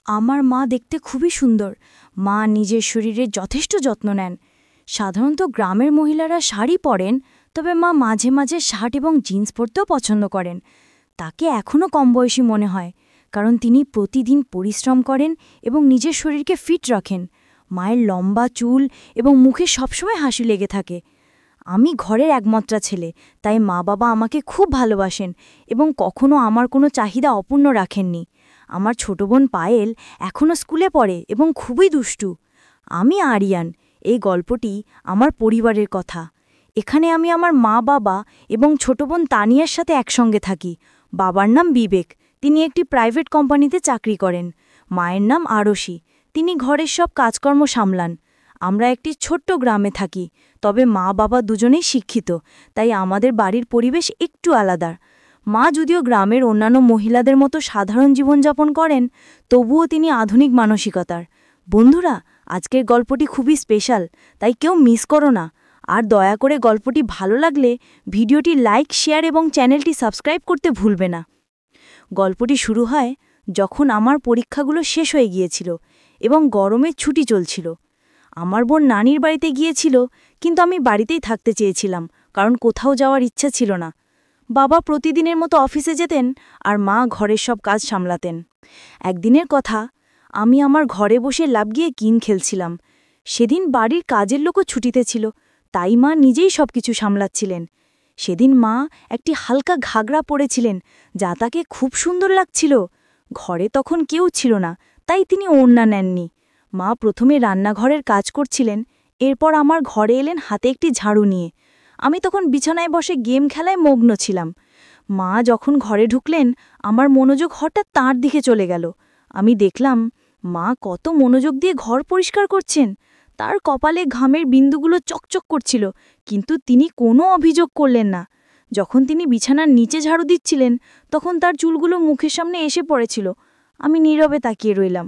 আমার মা দেখতে খুবই সুন্দর। মা নিজের শরীরের যথেষ্ট যত্ন নেন। সাধারণত গ্রামের মহিলারা শাড়ি পরেন, তবে মা মাঝে মাঝে শার্ট এবং জিন্স পরতেও পছন্দ করেন। তাকে এখনও কম বয়সী মনে হয়, কারণ তিনি প্রতিদিন পরিশ্রম করেন এবং নিজের শরীরকে ফিট রাখেন। মায়ের লম্বা চুল এবং মুখে সবসময় হাসি লেগে থাকে। আমি ঘরের একমাত্র ছেলে, তাই মা বাবা আমাকে খুব ভালোবাসেন এবং কখনো আমার কোনো চাহিদা অপূর্ণ রাখেননি। আমার ছোট বোন পায়েল এখনও স্কুলে পড়ে এবং খুবই দুষ্টু। আমি আরিয়ান। এই গল্পটি আমার পরিবারের কথা। এখানে আমি আমার মা বাবা এবং ছোট বোন তানিয়ার সাথে একসঙ্গে থাকি। বাবার নাম বিবেক, তিনি একটি প্রাইভেট কোম্পানিতে চাকরি করেন। মায়ের নাম আরশি, তিনি ঘরের সব কাজকর্ম সামলান। আমরা একটি ছোট্ট গ্রামে থাকি, তবে মা বাবা দুজনেই শিক্ষিত, তাই আমাদের বাড়ির পরিবেশ একটু আলাদা। মা যদিও গ্রামের অন্যান্য মহিলাদের মতো সাধারণ জীবনযাপন করেন, তবুও তিনি আধুনিক মানসিকতার। বন্ধুরা, আজকের গল্পটি খুবই স্পেশাল, তাই কেউ মিস করো না। আর দয়া করে গল্পটি ভালো লাগলে ভিডিওটি লাইক, শেয়ার এবং চ্যানেলটি সাবস্ক্রাইব করতে ভুলবে না। গল্পটি শুরু হয় যখন আমার পরীক্ষাগুলো শেষ হয়ে গিয়েছিল এবং গরমের ছুটি চলছিল। আমার বোন নানির বাড়িতে গিয়েছিল, কিন্তু আমি বাড়িতেই থাকতে চেয়েছিলাম, কারণ কোথাও যাওয়ার ইচ্ছা ছিল না। বাবা প্রতিদিনের মতো অফিসে যেতেন আর মা ঘরের সব কাজ সামলাতেন। একদিনের কথা, আমি আমার ঘরে বসে লাফ গিয়ে গেম খেলছিলাম। সেদিন বাড়ির কাজের লোকও ছুটিতে ছিল, তাই মা নিজেই সবকিছু সামলাচ্ছিলেন। সেদিন মা একটি হালকা ঘাগরা পরেছিলেন, যা তাকে খুব সুন্দর লাগছিল। ঘরে তখন কেউ ছিল না, তাই তিনি ওড়না নেননি। মা প্রথমে রান্নাঘরের কাজ করছিলেন, এরপর আমার ঘরে এলেন হাতে একটি ঝাড়ু নিয়ে। আমি তখন বিছানায় বসে গেম খেলায় মগ্ন ছিলাম। মা যখন ঘরে ঢুকলেন, আমার মনোযোগ হঠাৎ তাঁর দিকে চলে গেল। আমি দেখলাম মা কত মনোযোগ দিয়ে ঘর পরিষ্কার করছেন। তার কপালে ঘামের বিন্দুগুলো চকচক করছিল, কিন্তু তিনি কোনো অভিযোগ করলেন না। যখন তিনি বিছানার নিচে ঝাড়ু দিচ্ছিলেন, তখন তার চুলগুলো মুখের সামনে এসে পড়েছিল। আমি নীরবে তাকিয়ে রইলাম।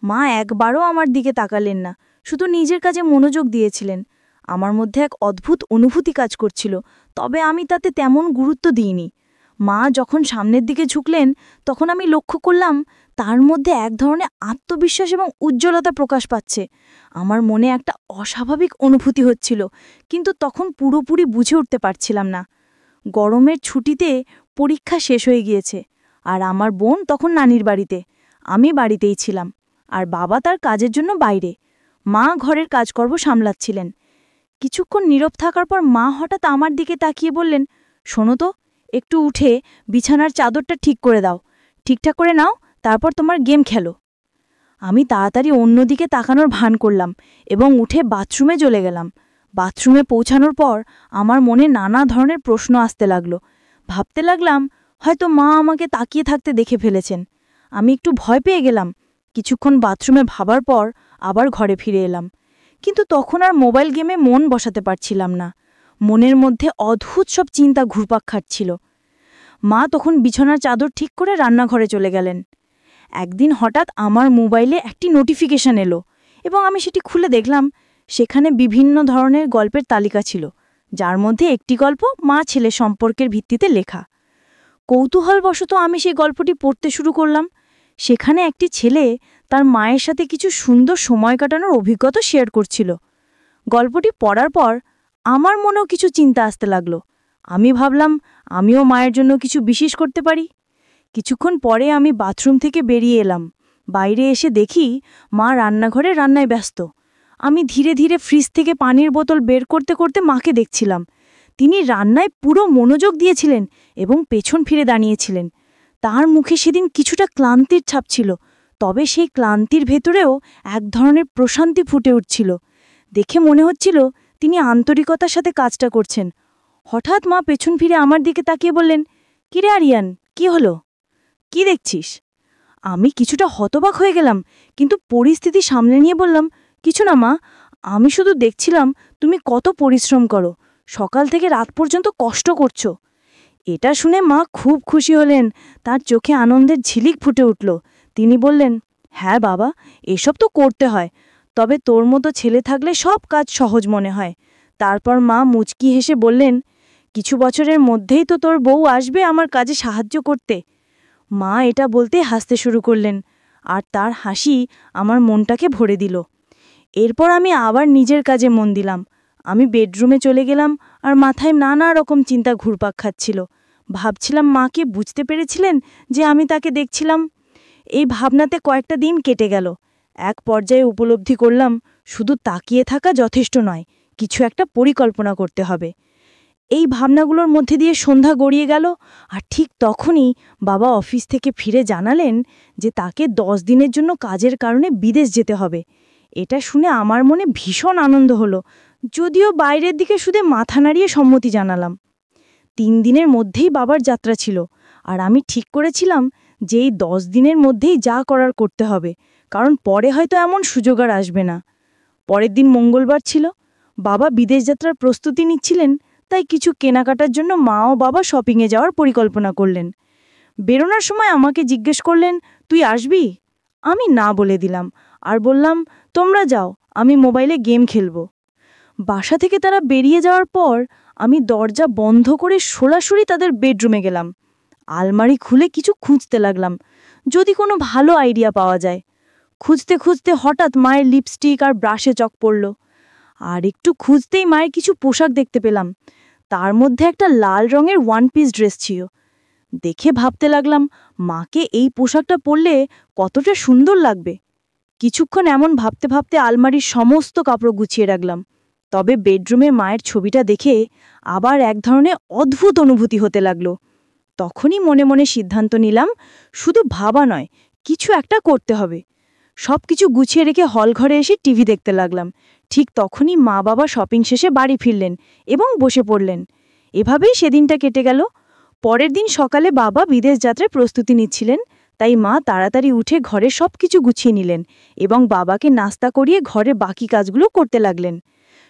মা একবারও আমার দিকে তাকালেন না, শুধু নিজের কাজে মনোযোগ দিয়েছিলেন। আমার মধ্যে এক অদ্ভুত অনুভূতি কাজ করছিল, তবে আমি তাতে তেমন গুরুত্ব দিইনি। মা যখন সামনের দিকে ঝুঁকলেন, তখন আমি লক্ষ্য করলাম তার মধ্যে এক ধরনের আত্মবিশ্বাস এবং উজ্জ্বলতা প্রকাশ পাচ্ছে। আমার মনে একটা অস্বাভাবিক অনুভূতি হচ্ছিল, কিন্তু তখন পুরোপুরি বুঝে উঠতে পারছিলাম না। গরমের ছুটিতে পরীক্ষা শেষ হয়ে গিয়েছে, আর আমার বোন তখন নানির বাড়িতে। আমি বাড়িতেই ছিলাম, আর বাবা তার কাজের জন্য বাইরে। মা ঘরের কাজকর্ম সামলাচ্ছিলেন। কিছুক্ষণ নীরব থাকার পর মা হঠাৎ আমার দিকে তাকিয়ে বললেন, শোনো তো, একটু উঠে বিছানার চাদরটা ঠিক করে দাও। ঠিকঠাক করে নাও, তারপর তোমার গেম খেলো। আমি তাড়াতাড়ি অন্যদিকে তাকানোর ভান করলাম এবং উঠে বাথরুমে চলে গেলাম। বাথরুমে পৌঁছানোর পর আমার মনে নানা ধরনের প্রশ্ন আসতে লাগলো। ভাবতে লাগলাম, হয়তো মা আমাকে তাকিয়ে থাকতে দেখে ফেলেছেন। আমি একটু ভয় পেয়ে গেলাম। কিছুক্ষণ বাথরুমে ভাবার পর আবার ঘরে ফিরে এলাম, কিন্তু তখন আর মোবাইল গেমে মন বসাতে পারছিলাম না। মনের মধ্যে অদ্ভুত সব চিন্তা ঘুরপাক খাচ্ছিল। মা তখন বিছানার চাদর ঠিক করে রান্নাঘরে চলে গেলেন। একদিন হঠাৎ আমার মোবাইলে একটি নোটিফিকেশন এলো এবং আমি সেটি খুলে দেখলাম। সেখানে বিভিন্ন ধরনের গল্পের তালিকা ছিল, যার মধ্যে একটি গল্প মা ছেলে সম্পর্কের ভিত্তিতে লেখা। কৌতূহলবশত আমি সেই গল্পটি পড়তে শুরু করলাম। সেখানে একটি ছেলে তার মায়ের সাথে কিছু সুন্দর সময় কাটানোর অভিজ্ঞতা শেয়ার করছিল। গল্পটি পড়ার পর আমার মনেও কিছু চিন্তা আসতে লাগলো। আমি ভাবলাম আমিও মায়ের জন্য কিছু বিশেষ করতে পারি। কিছুক্ষণ পরে আমি বাথরুম থেকে বেরিয়ে এলাম। বাইরে এসে দেখি মা রান্নাঘরে রান্নায় ব্যস্ত। আমি ধীরে ধীরে ফ্রিজ থেকে পানির বোতল বের করতে করতে মাকে দেখছিলাম। তিনি রান্নায় পুরো মনোযোগ দিয়েছিলেন এবং পেছন ফিরে দাঁড়িয়েছিলেন। তার মুখে সেদিন কিছুটা ক্লান্তির ছাপ ছিল, তবে সেই ক্লান্তির ভেতরেও এক ধরনের প্রশান্তি ফুটে উঠছিল। দেখে মনে হচ্ছিল তিনি আন্তরিকতার সাথে কাজটা করছেন। হঠাৎ মা পেছন ফিরে আমার দিকে তাকিয়ে বললেন, কিরে আরিয়ান, কি হলো? কি দেখছিস? আমি কিছুটা হতবাক হয়ে গেলাম, কিন্তু পরিস্থিতি সামলে নিয়ে বললাম, কিছু না মা, আমি শুধু দেখছিলাম তুমি কত পরিশ্রম করো, সকাল থেকে রাত পর্যন্ত কষ্ট করছো। এটা শুনে মা খুব খুশি হলেন, তার চোখে আনন্দের ঝিলিক ফুটে উঠল। তিনি বললেন, হ্যাঁ বাবা, এসব তো করতে হয়, তবে তোর মতো ছেলে থাকলে সব কাজ সহজ মনে হয়। তারপর মা মুচকি হেসে বললেন, কিছু বছরের মধ্যেই তো তোর বউ আসবে আমার কাজে সাহায্য করতে। মা এটা বলতে হাসতে শুরু করলেন। আর তার হাসি আমার মনটাকে ভরে দিল। এরপর আমি আবার নিজের কাজে মন দিলাম। আমি বেডরুমে চলে গেলাম আর মাথায় নানা রকম চিন্তা ঘুরপাক খাচ্ছিল। ভাবছিলাম মা কি বুঝতে পেরেছিলেন যে আমি তাকে দেখছিলাম। এই ভাবনাতে কয়েকটা দিন কেটে গেল। এক পর্যায়ে উপলব্ধি করলাম শুধু তাকিয়ে থাকা যথেষ্ট নয়, কিছু একটা পরিকল্পনা করতে হবে। এই ভাবনাগুলোর মধ্যে দিয়ে সন্ধ্যা গড়িয়ে গেল, আর ঠিক তখনই বাবা অফিস থেকে ফিরে জানালেন যে তাকে 10 দিনের জন্য কাজের কারণে বিদেশ যেতে হবে। এটা শুনে আমার মনে ভীষণ আনন্দ হলো, যদিও বাইরের দিকে শুধু মাথা নাড়িয়ে সম্মতি জানালাম। 3 দিনের মধ্যেই বাবার যাত্রা ছিল, আর আমি ঠিক করেছিলাম যে এই 10 দিনের মধ্যেই যা করার করতে হবে, কারণ পরে হয়তো এমন সুযোগ আর আসবে না। পরের দিন মঙ্গলবার ছিল। বাবা বিদেশ যাত্রার প্রস্তুতি নিচ্ছিলেন, তাই কিছু কেনাকাটার জন্য মা ও বাবা শপিংয়ে যাওয়ার পরিকল্পনা করলেন। বেরোনোর সময় আমাকে জিজ্ঞেস করলেন, তুই আসবি? আমি না বলে দিলাম আর বললাম, তোমরা যাও, আমি মোবাইলে গেম খেলব। বাসা থেকে তারা বেরিয়ে যাওয়ার পর আমি দরজা বন্ধ করে সরাসরি তাদের বেডরুমে গেলাম। আলমারি খুলে কিছু খুঁজতে লাগলাম, যদি কোনো ভালো আইডিয়া পাওয়া যায়। খুঁজতে খুঁজতে হঠাৎ মায়ের লিপস্টিক আর ব্রাশে চোখ পড়ল। আর একটু খুঁজতেই মায়ের কিছু পোশাক দেখতে পেলাম। তার মধ্যে একটা লাল রঙের ওয়ান পিস ড্রেস ছিল। দেখে ভাবতে লাগলাম মাকে এই পোশাকটা পরলে কতটা সুন্দর লাগবে। কিছুক্ষণ এমন ভাবতে ভাবতে আলমারির সমস্ত কাপড় গুছিয়ে রাখলাম। তবে বেডরুমে মায়ের ছবিটা দেখে আবার এক ধরনের অদ্ভুত অনুভূতি হতে লাগলো। তখনই মনে মনে সিদ্ধান্ত নিলাম, শুধু ভাবা নয়, কিছু একটা করতে হবে। সব কিছু গুছিয়ে রেখে হলঘরে এসে টিভি দেখতে লাগলাম। ঠিক তখনই মা বাবা শপিং শেষে বাড়ি ফিরলেন এবং বসে পড়লেন। এভাবেই সেদিনটা কেটে গেল। পরের দিন সকালে বাবা বিদেশ যাত্রার প্রস্তুতি নিচ্ছিলেন, তাই মা তাড়াতাড়ি উঠে ঘরে সব কিছু গুছিয়ে নিলেন এবং বাবাকে নাস্তা করিয়ে ঘরে বাকি কাজগুলো করতে লাগলেন।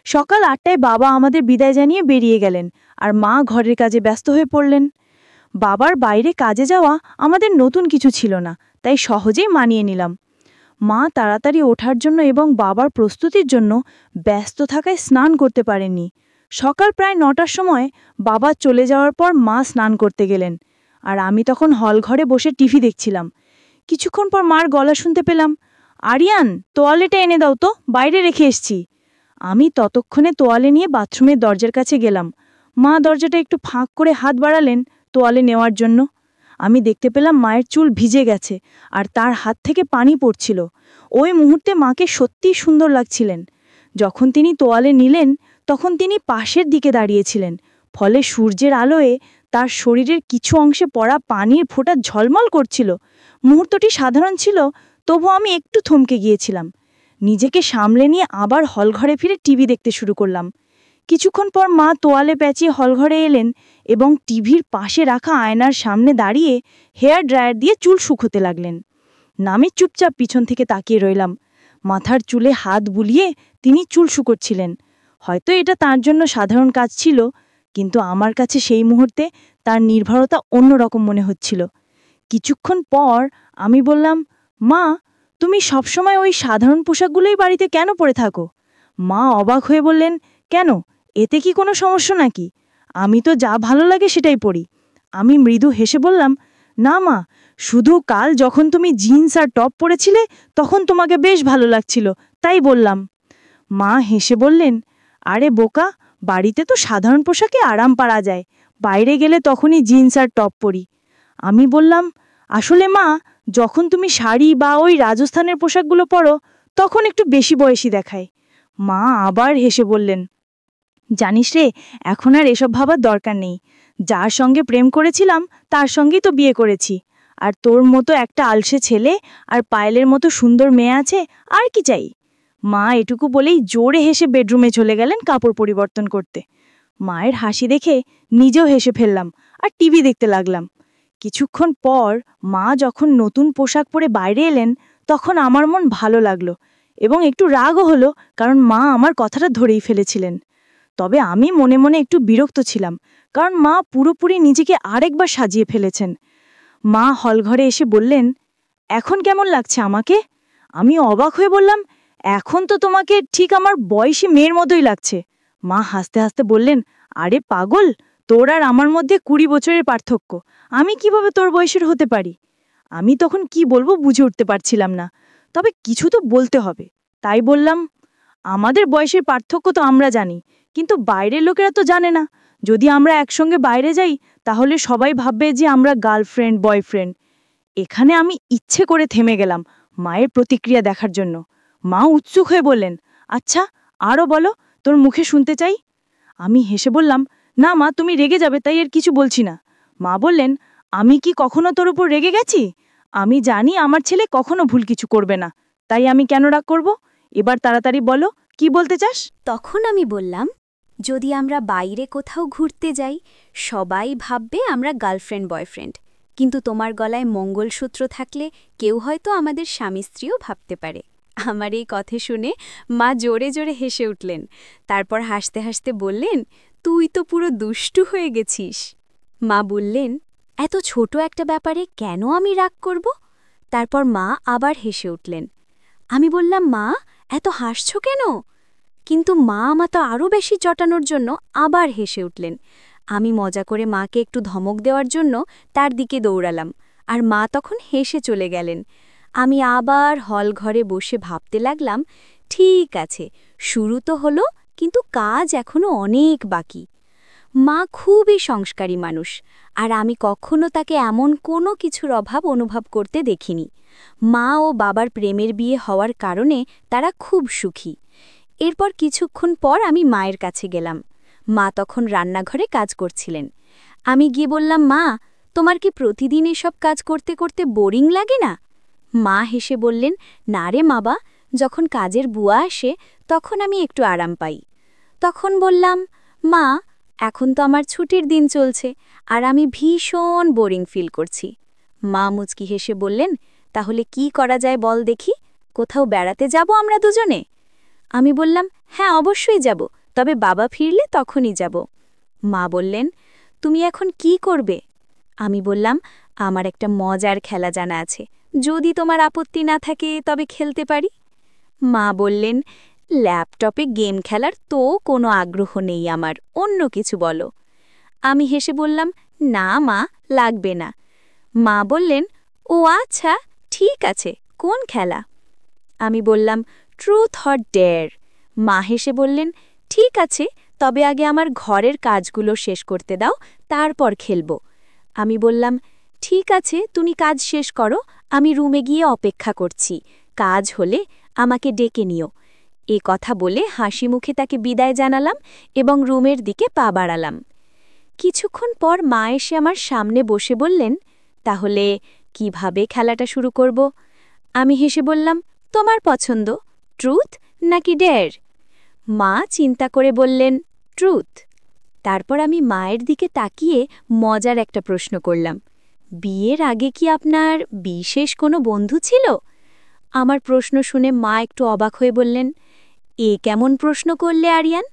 সকাল 8টায় বাবা আমাদের বিদায় জানিয়ে বেরিয়ে গেলেন, আর মা ঘরের কাজে ব্যস্ত হয়ে পড়লেন। বাবার বাইরে কাজে যাওয়া আমাদের নতুন কিছু ছিল না, তাই সহজেই মানিয়ে নিলাম। মা তাড়াতাড়ি ওঠার জন্য এবং বাবার প্রস্তুতির জন্য ব্যস্ত থাকায় স্নান করতে পারেননি। সকাল প্রায় 9টার সময় বাবা চলে যাওয়ার পর মা স্নান করতে গেলেন, আর আমি তখন হলঘরে বসে টিভি দেখছিলাম। কিছুক্ষণ পর মার গলা শুনতে পেলাম, আরিয়ান, তোয়ালেটা এনে দাও তো, বাইরে রেখে এসছি। আমি ততক্ষণে তোয়ালে নিয়ে বাথরুমের দরজার কাছে গেলাম। মা দরজাটা একটু ফাঁক করে হাত বাড়ালেন তোয়ালে নেওয়ার জন্য। আমি দেখতে পেলাম মায়ের চুল ভিজে গেছে আর তার হাত থেকে পানি পড়ছিল। ওই মুহূর্তে মাকে সত্যিই সুন্দর লাগছিলেন। যখন তিনি তোয়ালে নিলেন তখন তিনি পাশের দিকে দাঁড়িয়েছিলেন, ফলে সূর্যের আলোয় তার শরীরের কিছু অংশে পড়া পানির ফোঁটা ঝলমল করছিল। মুহূর্তটি সাধারণ ছিল, তবু আমি একটু থমকে গিয়েছিলাম। নিজেকে সামলে নিয়ে আবার হলঘরে ফিরে টিভি দেখতে শুরু করলাম। কিছুক্ষণ পর মা তোয়ালে পেঁচিয়ে হলঘরে এলেন এবং টিভির পাশে রাখা আয়নার সামনে দাঁড়িয়ে হেয়ার ড্রায়ার দিয়ে চুল শুকোতে লাগলেন। আমি চুপচাপ পিছন থেকে তাকিয়ে রইলাম। মাথার চুলে হাত বুলিয়ে তিনি চুল শুকোচ্ছিলেন। হয়তো এটা তার জন্য সাধারণ কাজ ছিল, কিন্তু আমার কাছে সেই মুহূর্তে তার নির্ভরতা অন্যরকম মনে হচ্ছিল। কিছুক্ষণ পর আমি বললাম, মা, তুমি সবসময় ওই সাধারণ পোশাকগুলোই বাড়িতে কেন পরে থাকো? মা অবাক হয়ে বললেন, কেন, এতে কি কোনো সমস্যা নাকি? আমি তো যা ভালো লাগে সেটাই পরি। আমি মৃদু হেসে বললাম, না মা, শুধু কাল যখন তুমি জিন্স আর টপ পরেছিলে তখন তোমাকে বেশ ভালো লাগছিল, তাই বললাম। মা হেসে বললেন, আরে বোকা, বাড়িতে তো সাধারণ পোশাকে আরাম পাওয়া যায়, বাইরে গেলে তখনই জিন্স আর টপ পরি। আমি বললাম, আসলে মা, যখন তুমি শাড়ি বা ওই রাজস্থানের পোশাকগুলো পরো তখন একটু বেশি বয়সী দেখায়। মা আবার হেসে বললেন, জানিস রে, এখন আর এসব ভাবার দরকার নেই। যার সঙ্গে প্রেম করেছিলাম তার সঙ্গেই তো বিয়ে করেছি, আর তোর মতো একটা আলসে ছেলে আর পায়েলের মতো সুন্দর মেয়ে আছে, আর কি চাই? মা এটুকু বলেই জোরে হেসে বেডরুমে চলে গেলেন কাপড় পরিবর্তন করতে। মায়ের হাসি দেখে নিজেও হেসে ফেললাম আর টিভি দেখতে লাগলাম। কিছুক্ষণ পর মা যখন নতুন পোশাক পরে বাইরে এলেন তখন আমার মন ভালো লাগলো এবং একটু রাগও হলো, কারণ মা আমার কথাটা ধরেই ফেলেছিলেন। তবে আমি মনে মনে একটু বিরক্ত ছিলাম, কারণ মা পুরোপুরি নিজেকে আরেকবার সাজিয়ে ফেলেছেন। মা হলঘরে এসে বললেন, এখন কেমন লাগছে আমাকে? আমি অবাক হয়ে বললাম, এখন তো তোমাকে ঠিক আমার বয়সী মেয়ের মতোই লাগছে। মা হাসতে হাসতে বললেন, আরে পাগল, তোর আর আমার মধ্যে 20 বছরের পার্থক্য, আমি কিভাবে তোর বয়সের হতে পারি? আমি তখন কি বলবো বুঝে উঠতে পারছিলাম না, তবে কিছু তো বলতে হবে। তাই বললাম, আমাদের বয়সের পার্থক্য তো আমরা জানি, কিন্তু বাইরের লোকেরা তো জানে না। যদি আমরা একসঙ্গে বাইরে যাই তাহলে সবাই ভাববে যে আমরা গার্লফ্রেন্ড বয়ফ্রেন্ড। এখানে আমি ইচ্ছে করে থেমে গেলাম মায়ের প্রতিক্রিয়া দেখার জন্য। মা উৎসুক হয়ে বললেন, আচ্ছা আরও বলো, তোর মুখে শুনতে চাই। আমি হেসে বললাম, না মা, তুমি রেগে যাবে তাই এর কিছু বলছি না। মা বললেন, আমি কি কখনো তোর উপর রেগে গেছি? আমি জানি আমার ছেলে কখনো ভুল কিছু করবে না, তাই আমি কেন রাগ করব? এবার তাড়াতাড়ি বলো, কি বলতে চাস? তখন আমি বললাম, যদি আমরা বাইরে কোথাও ঘুরতে যাই সবাই ভাববে আমরা গার্লফ্রেন্ড বয়ফ্রেন্ড, কিন্তু তোমার গলায় মঙ্গলসূত্র থাকলে কেউ হয়তো আমাদের স্বামী স্ত্রীও ভাবতে পারে। আমার এই কথা শুনে মা জোরে জোরে হেসে উঠলেন। তারপর হাসতে হাসতে বললেন, তুই তো পুরো দুষ্টু হয়ে গেছিস। মা বললেন, এত ছোট একটা ব্যাপারে কেন আমি রাগ করব? তারপর মা আবার হেসে উঠলেন। আমি বললাম, মা এত হাসছ কেন? কিন্তু মা আমাকে আরও বেশি চটানোর জন্য আবার হেসে উঠলেন। আমি মজা করে মাকে একটু ধমক দেওয়ার জন্য তার দিকে দৌড়ালাম, আর মা তখন হেসে চলে গেলেন। আমি আবার হল ঘরে বসে ভাবতে লাগলাম, ঠিক আছে, শুরু তো হলো, কিন্তু কাজ এখনো অনেক বাকি। মা খুবই সংস্কারী মানুষ, আর আমি কখনো তাকে এমন কোনো কিছুর অভাব অনুভব করতে দেখিনি। মা ও বাবার প্রেমের বিয়ে হওয়ার কারণে তারা খুব সুখী। এরপর কিছুক্ষণ পর আমি মায়ের কাছে গেলাম। মা তখন রান্নাঘরে কাজ করছিলেন। আমি গিয়ে বললাম, মা, তোমার কি প্রতিদিন এসব কাজ করতে করতে বোরিং লাগে না? মা হেসে বললেন, না রে বাবা, যখন কাজের বুয়া আসে তখন আমি একটু আরাম পাই। তখন বললাম, মা, এখন তো আমার ছুটির দিন চলছে, আর আমি ভীষণ বোরিং ফিল করছি। মা মুচকি হেসে বললেন, তাহলে কি করা যায় বল দেখি, কোথাও বেড়াতে যাব আমরা দুজনে? আমি বললাম, হ্যাঁ অবশ্যই যাব, তবে বাবা ফিরলে তখনই যাব। মা বললেন, তুমি এখন কি করবে? আমি বললাম, আমার একটা মজার খেলা জানা আছে, যদি তোমার আপত্তি না থাকে তবে খেলতে পারি। মা বললেন, ল্যাপটপে গেম খেলার তো কোনো আগ্রহ নেই আমার, অন্য কিছু বলো। আমি হেসে বললাম, না মা, লাগবে না। মা বললেন, ও আচ্ছা, ঠিক আছে, কোন খেলা? আমি বললাম, ট্রুথ অর ডেয়ার। মা হেসে বললেন, ঠিক আছে, তবে আগে আমার ঘরের কাজগুলো শেষ করতে দাও, তারপর খেলব। আমি বললাম, ঠিক আছে, তুমি কাজ শেষ করো, আমি রুমে গিয়ে অপেক্ষা করছি, কাজ হলে আমাকে ডেকে নিও। এ কথা বলে হাসি মুখে তাকে বিদায় জানালাম এবং রুমের দিকে পা বাড়ালাম। কিছুক্ষণ পর মা এসে আমার সামনে বসে বললেন, তাহলে কিভাবে খেলাটা শুরু করব? আমি হেসে বললাম, তোমার পছন্দ, ট্রুথ নাকি ডেয়ার? মা চিন্তা করে বললেন, ট্রুথ। তারপর আমি মায়ের দিকে তাকিয়ে মজার একটা প্রশ্ন করলাম, বিয়ের আগে কি আপনার বিশেষ কোনো বন্ধু ছিল? আমার প্রশ্ন শুনে মা একটু অবাক হয়ে বললেন, এ কেমন প্রশ্ন করলে আরিয়ান?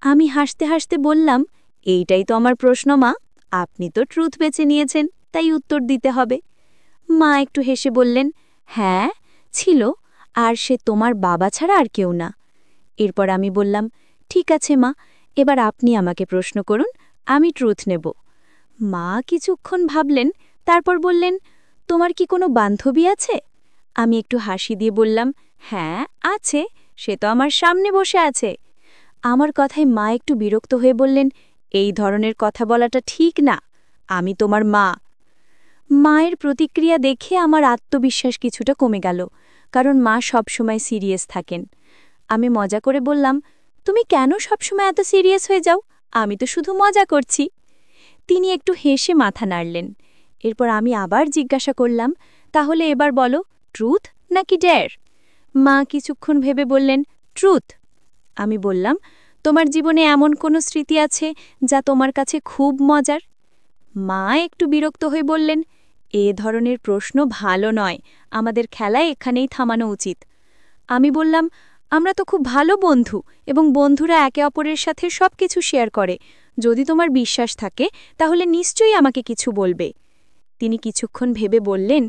আমি হাসতে হাসতে বললাম, এইটাই তো আমার প্রশ্ন মা, আপনি তো ট্রুথ বেছে নিয়েছেন, তাই উত্তর দিতে হবে। মা একটু হেসে বললেন, হ্যাঁ ছিল, আর সে তোমার বাবা ছাড়া আর কেউ না। এরপর আমি বললাম, ঠিক আছে মা, এবার আপনি আমাকে প্রশ্ন করুন, আমি ট্রুথ নেব। মা কিছুক্ষণ ভাবলেন, তারপর বললেন, তোমার কি কোনো বান্ধবী আছে? আমি একটু হাসি দিয়ে বললাম, হ্যাঁ আছে, সে তো আমার সামনে বসে আছে। আমার কথায় মা একটু বিরক্ত হয়ে বললেন, এই ধরনের কথা বলাটা ঠিক না, আমি তোমার মা। মায়ের প্রতিক্রিয়া দেখে আমার আত্মবিশ্বাস কিছুটা কমে গেল, কারণ মা সবসময় সিরিয়াস থাকেন। আমি মজা করে বললাম, তুমি কেন সবসময় এত সিরিয়াস হয়ে যাও? আমি তো শুধু মজা করছি। তিনি একটু হেসে মাথা নাড়লেন। এরপর আমি আবার জিজ্ঞাসা করলাম, তাহলে এবার বলো, ট্রুথ নাকি ডেয়ার? মা কিছুক্ষণ ভেবে বললেন, ট্রুথ। আমি বললাম, তোমার জীবনে এমন কোনো স্মৃতি আছে যা তোমার কাছে খুব মজার? মা একটু বিরক্ত হয়ে বললেন, এ ধরনের প্রশ্ন ভালো নয়, আমাদের খেলা এখানেই থামানো উচিত। আমি বললাম, আমরা তো খুব ভালো বন্ধু এবং বন্ধুরা একে অপরের সাথে সবকিছু শেয়ার করে, যদি তোমার বিশ্বাস থাকে তাহলে নিশ্চয়ই আমাকে কিছু বলবে। তিনি কিছুক্ষণ ভেবে বললেন,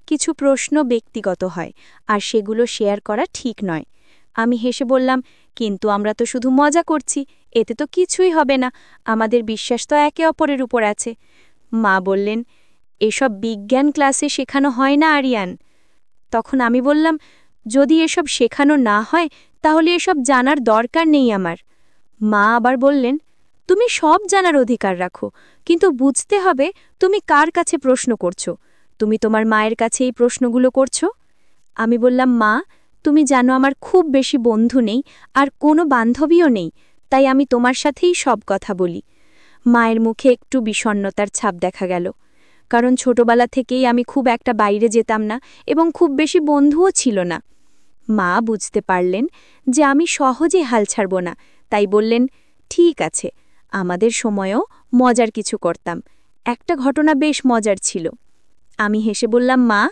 কিছু প্রশ্ন ব্যক্তিগত হয়, আর সেগুলো শেয়ার করা ঠিক নয়। আমি হেসে বললাম, কিন্তু আমরা তো শুধু মজা করছি, এতে তো কিছুই হবে না, আমাদের বিশ্বাস তো একে অপরের উপর আছে। মা বললেন, এসব বিজ্ঞান ক্লাসে শেখানো হয় না আরিয়ান। তখন আমি বললাম, যদি এসব শেখানো না হয় তাহলে এসব জানার দরকার নেই আমার। মা আবার বললেন, তুমি সব জানার অধিকার রাখো, কিন্তু বুঝতে হবে তুমি কার কাছে প্রশ্ন করছো। তুমি তোমার মায়ের কাছে এই প্রশ্নগুলো করছো? আমি বললাম, মা, তুমি জানো আমার খুব বেশি বন্ধু নেই আর কোনো বান্ধবীও নেই, তাই আমি তোমার সাথেই সব কথা বলি। মায়ের মুখে একটু বিষণ্ণতার ছাপ দেখা গেল, কারণ ছোটবেলা থেকেই আমি খুব একটা বাইরে যেতাম না এবং খুব বেশি বন্ধুও ছিল না। মা বুঝতে পারলেন যে আমি সহজে হাল ছাড়ব না, তাই বললেন, ঠিক আছে, আমাদের সময়েও মজার কিছু করতাম। একটা ঘটনা বেশ মজার ছিল। আমি হেসে বললাম, মা,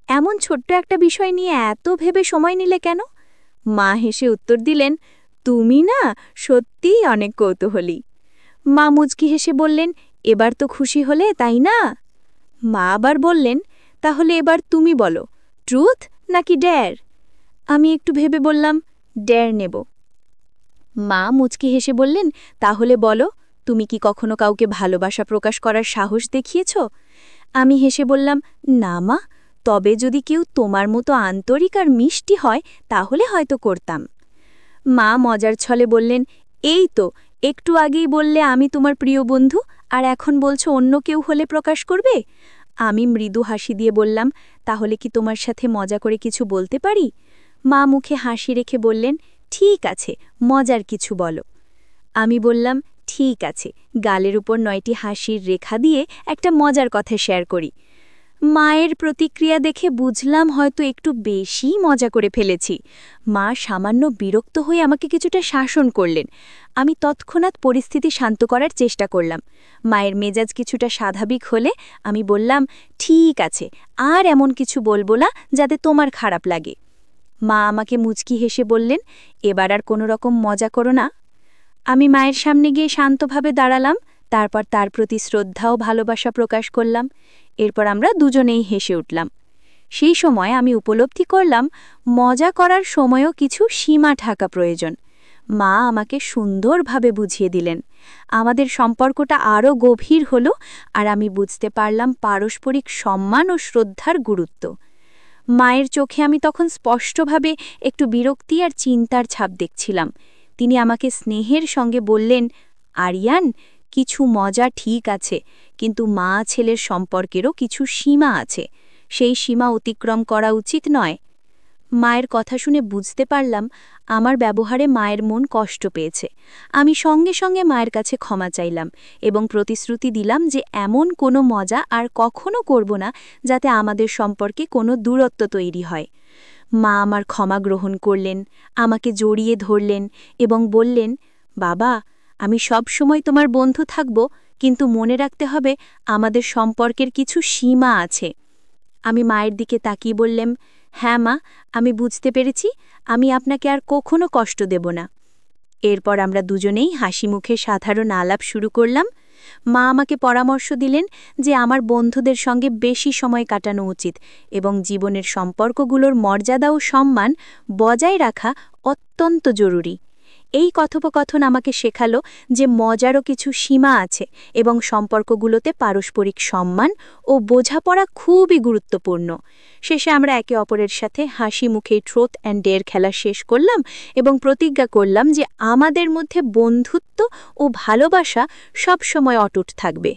এমন ছোট্ট একটা বিষয় নিয়ে এত ভেবে সময় নিলে কেন? মা হেসে উত্তর দিলেন, তুমি না সত্যিই অনেক কৌতূহলী। মা মুচকি হেসে বললেন, এবার তো খুশি হলে, তাই না? মা আবার বললেন, তাহলে এবার তুমি বলো, ট্রুথ নাকি ডেয়ার? আমি একটু ভেবে বললাম, ডেয়ার নেব। মা মুচকি হেসে বললেন, তাহলে বলো, তুমি কি কখনো কাউকে ভালোবাসা প্রকাশ করার সাহস দেখিয়েছ? আমি হেসে বললাম, না মা, তবে যদি কেউ তোমার মতো আন্তরিক আর মিষ্টি হয় তাহলে হয়তো করতাম। মা মজার ছলে বললেন, এই তো একটু আগেই বললে আমি তোমার প্রিয় বন্ধু, আর এখন বলছো অন্য কেউ হলে প্রকাশ করবে। আমি মৃদু হাসি দিয়ে বললাম, তাহলে কি তোমার সাথে মজা করে কিছু বলতে পারি? মা মুখে হাসি রেখে বললেন, ঠিক আছে, মজার কিছু বলো। আমি বললাম, ঠিক আছে, গালের উপর 9টি হাসির রেখা দিয়ে একটা মজার কথা শেয়ার করি। মায়ের প্রতিক্রিয়া দেখে বুঝলাম হয়তো একটু বেশি মজা করে ফেলেছি। মা সামান্য বিরক্ত হয়ে আমাকে কিছুটা শাসন করলেন। আমি তৎক্ষণাৎ পরিস্থিতি শান্ত করার চেষ্টা করলাম। মায়ের মেজাজ কিছুটা স্বাভাবিক হলে আমি বললাম, ঠিক আছে, আর এমন কিছু বলবো না যাতে তোমার খারাপ লাগে। মা আমাকে মুচকি হেসে বললেন, এবার আর কোনো রকম মজা করো না। আমি মায়ের সামনে গিয়ে শান্তভাবে দাঁড়ালাম, তারপর তার প্রতি শ্রদ্ধা ও ভালোবাসা প্রকাশ করলাম। এরপর আমরা দুজনেই হেসে উঠলাম। সেই সময় আমি উপলব্ধি করলাম, মজা করার সময়ও কিছু সীমা থাকা প্রয়োজন। মা আমাকে সুন্দরভাবে বুঝিয়ে দিলেন। আমাদের সম্পর্কটা আরও গভীর হলো, আর আমি বুঝতে পারলাম পারস্পরিক সম্মান ও শ্রদ্ধার গুরুত্ব। মায়ের চোখে আমি তখন স্পষ্টভাবে একটু বিরক্তি আর চিন্তার ছাপ দেখছিলাম। তিনি আমাকে স্নেহের সঙ্গে বললেন, আরিয়ান, কিছু মজা ঠিক আছে, কিন্তু মা ছেলের সম্পর্কেরও কিছু সীমা আছে, সেই সীমা অতিক্রম করা উচিত নয়। মায়ের কথা শুনে বুঝতে পারলাম আমার ব্যবহারে মায়ের মন কষ্ট পেয়েছে। আমি সঙ্গে সঙ্গে মায়ের কাছে ক্ষমা চাইলাম এবং প্রতিশ্রুতি দিলাম যে এমন কোনো মজা আর কখনো করব না যাতে আমাদের সম্পর্কে কোনো দূরত্ব তৈরি হয়। মা আমার ক্ষমা গ্রহণ করলেন, আমাকে জড়িয়ে ধরলেন এবং বললেন, বাবা, আমি সব সময় তোমার বন্ধু থাকব, কিন্তু মনে রাখতে হবে আমাদের সম্পর্কের কিছু সীমা আছে। আমি মায়ের দিকে তাকিয়ে বললাম, হ্যাঁ মা, আমি বুঝতে পেরেছি, আমি আপনাকে আর কখনো কষ্ট দেব না। এরপর আমরা দুজনেই হাসি মুখে সাধারণ আলাপ শুরু করলাম। মা আমাকে পরামর্শ দিলেন যে আমার বন্ধুদের সঙ্গে বেশি সময় কাটানো উচিত এবং জীবনের সম্পর্কগুলোর মর্যাদা ও সম্মান বজায় রাখা অত্যন্ত জরুরি। এই কথোপকথন আমাকে শেখালো যে মজারও কিছু সীমা আছে এবং সম্পর্কগুলোতে পারস্পরিক সম্মান ও বোঝাপড়া খুবই গুরুত্বপূর্ণ। শেষে আমরা একে অপরের সাথে হাসি মুখে ট্রুথ অ্যান্ড ডেয়ার খেলা শেষ করলাম এবং প্রতিজ্ঞা করলাম যে আমাদের মধ্যে বন্ধুত্ব ও ভালোবাসা সবসময় অটুট থাকবে।